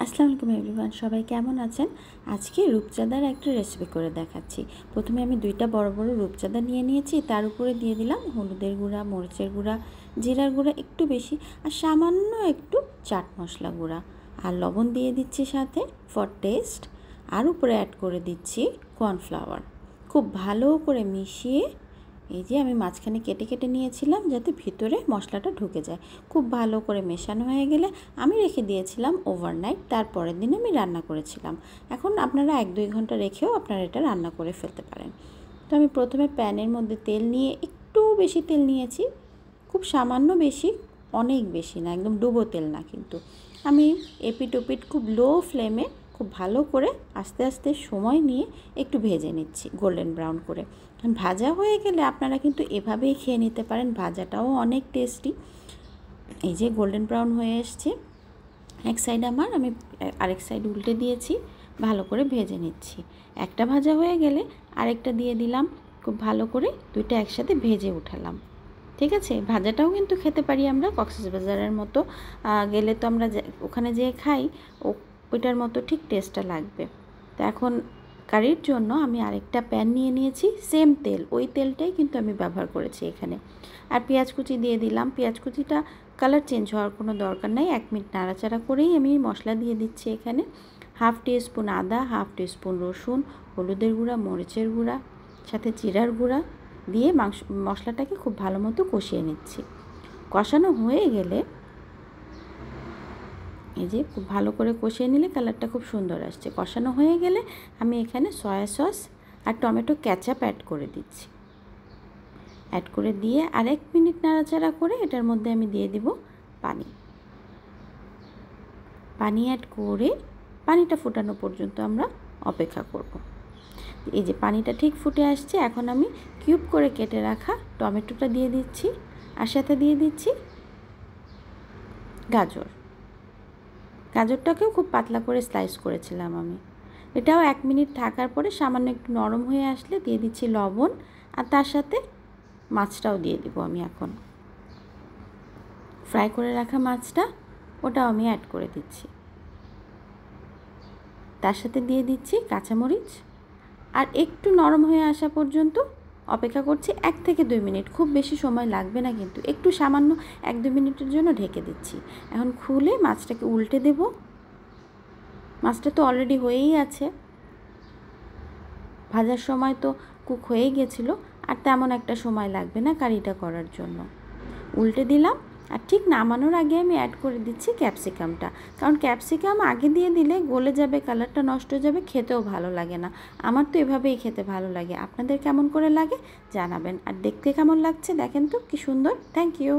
আসসালামু আলাইকুম এভরিওয়ান, সবাই কেমন আছেন? আজকে রূপচাঁদার একটা রেসিপি করে দেখাচ্ছি। প্রথমে আমি দুইটা বড় বড় রূপচাঁদা নিয়ে নিয়েছি। তার উপরে দিয়ে দিলাম হলুদের গুঁড়া, মরিচের গুঁড়া, জিরার গুঁড়া একটু বেশি, আর সামান্য একটু চাট মশলা গুঁড়া, আর লবণ দিয়ে দিচ্ছি সাথে ফর টেস্ট। আর উপরে অ্যাড করে দিচ্ছি কর্নফ্লাওয়ার। খুব ভালো করে মিশিয়ে এই যে আমি মাঝখানে কেটে কেটে নিয়েছিলাম যাতে ভিতরে মশলাটা ঢুকে যায়। খুব ভালো করে মেশানো হয়ে গেলে আমি রেখে দিয়েছিলাম ওভারনাইট। তারপরের দিন আমি রান্না করেছিলাম। এখন আপনারা 1-2 ঘন্টা রেখেও আপনারা এটা রান্না করে ফেলতে পারেন। তো আমি প্রথমে প্যানের মধ্যে তেল নিয়ে একটু বেশি তেল নিয়েছি, খুব সামান্য বেশি, অনেক বেশি না, একদম ডুবো তেল না কিন্তু। আমি এপিট ওপিট খুব লো ফ্লেমে খুব ভালো করে আস্তে আস্তে সময় নিয়ে একটু ভেজে নিচ্ছি গোল্ডেন ব্রাউন করে। ভাজা হয়ে গেলে আপনারা কিন্তু এভাবেই খেয়ে নিতে পারেন, ভাজাটাও অনেক টেস্টি। এই যে গোল্ডেন ব্রাউন হয়ে এসছে এক সাইড আমার, আমি আরেক সাইড উল্টে দিয়েছি, ভালো করে ভেজে নিচ্ছি। একটা ভাজা হয়ে গেলে আরেকটা দিয়ে দিলাম, খুব ভালো করে দুইটা একসাথে ভেজে উঠালাম। ঠিক আছে, ভাজাটাও কিন্তু খেতে পারি আমরা কক্সবাজারের মতো গেলে, তো আমরা ওখানে যেয়ে খাই, ওইটার মতো ঠিক টেস্টটা লাগবে। তো এখন কারির জন্য আমি আরেকটা প্যান নিয়ে নিয়েছি, সেম তেল, ওই তেলটাই কিন্তু আমি ব্যবহার করেছি এখানে। আর পেঁয়াজ কুচি দিয়ে দিলাম। পেঁয়াজ কুচিটা কালার চেঞ্জ হওয়ার কোনো দরকার নাই, 1 মিনিট নাড়াচাড়া করেই আমি মশলা দিয়ে দিচ্ছি এখানে। 1/2 টিস্পুন আদা, 1/2 টিস্পুন রসুন, হলুদের গুঁড়া, মরিচের গুঁড়া, সাথে জিরার গুঁড়া দিয়ে মশলাটাকে খুব ভালো মতো কষিয়ে নিচ্ছি। কষানো হয়ে গেলে এই যে খুব ভালো করে কষিয়ে নিলে কালারটা খুব সুন্দর আসছে। কষানো হয়ে গেলে আমি এখানে সয়া সস আর টমেটো ক্যাচাপ অ্যাড করে দিচ্ছি। অ্যাড করে দিয়ে আর 1 মিনিট নাড়াচাড়া করে এটার মধ্যে আমি দিয়ে দিব পানি। পানি অ্যাড করে পানিটা ফোটানো পর্যন্ত আমরা অপেক্ষা করব। এই যে পানিটা ঠিক ফুটে আসছে, এখন আমি কিউব করে কেটে রাখা টমেটোটা দিয়ে দিচ্ছি, আর সাথে দিয়ে দিচ্ছি গাজরটাকেও খুব পাতলা করে স্লাইস করেছিলাম আমি। এটাও 1 মিনিট থাকার পরে সামান্য একটু নরম হয়ে আসলে দিয়ে দিচ্ছি লবণ, আর তার সাথে মাছটাও দিয়ে দিব আমি। এখন ফ্রাই করে রাখা মাছটা, ওটাও আমি অ্যাড করে দিচ্ছি। তার সাথে দিয়ে দিচ্ছি কাঁচামরিচ, আর একটু নরম হয়ে আসা পর্যন্ত অপেক্ষা করছি 1 থেকে 2 মিনিট। খুব বেশি সময় লাগবে না কিন্তু, একটু সামান্য 1-2 মিনিটের জন্য ঢেকে দিচ্ছি। এখন খুলে মাছটাকে উল্টে দেব। মাছটা তো অলরেডি হয়েই আছে, ভাজার সময় তো কুক হয়েই গেছিলো, আর তেমন একটা সময় লাগবে না কারিটা করার জন্য। উল্টে দিলাম, আর ঠিক নামানোর আগে আমি অ্যাড করে দিচ্ছি ক্যাপসিকামটা, কারণ ক্যাপসিকাম আগে দিয়ে দিলে গলে যাবে, কালারটা নষ্ট হয়ে যাবে, খেতেও ভালো লাগে না। আমার তো এভাবেই খেতে ভালো লাগে, আপনাদের কেমন করে লাগে জানাবেন। আর দেখতে কেমন লাগছে দেখেন তো কি সুন্দর। Thank you.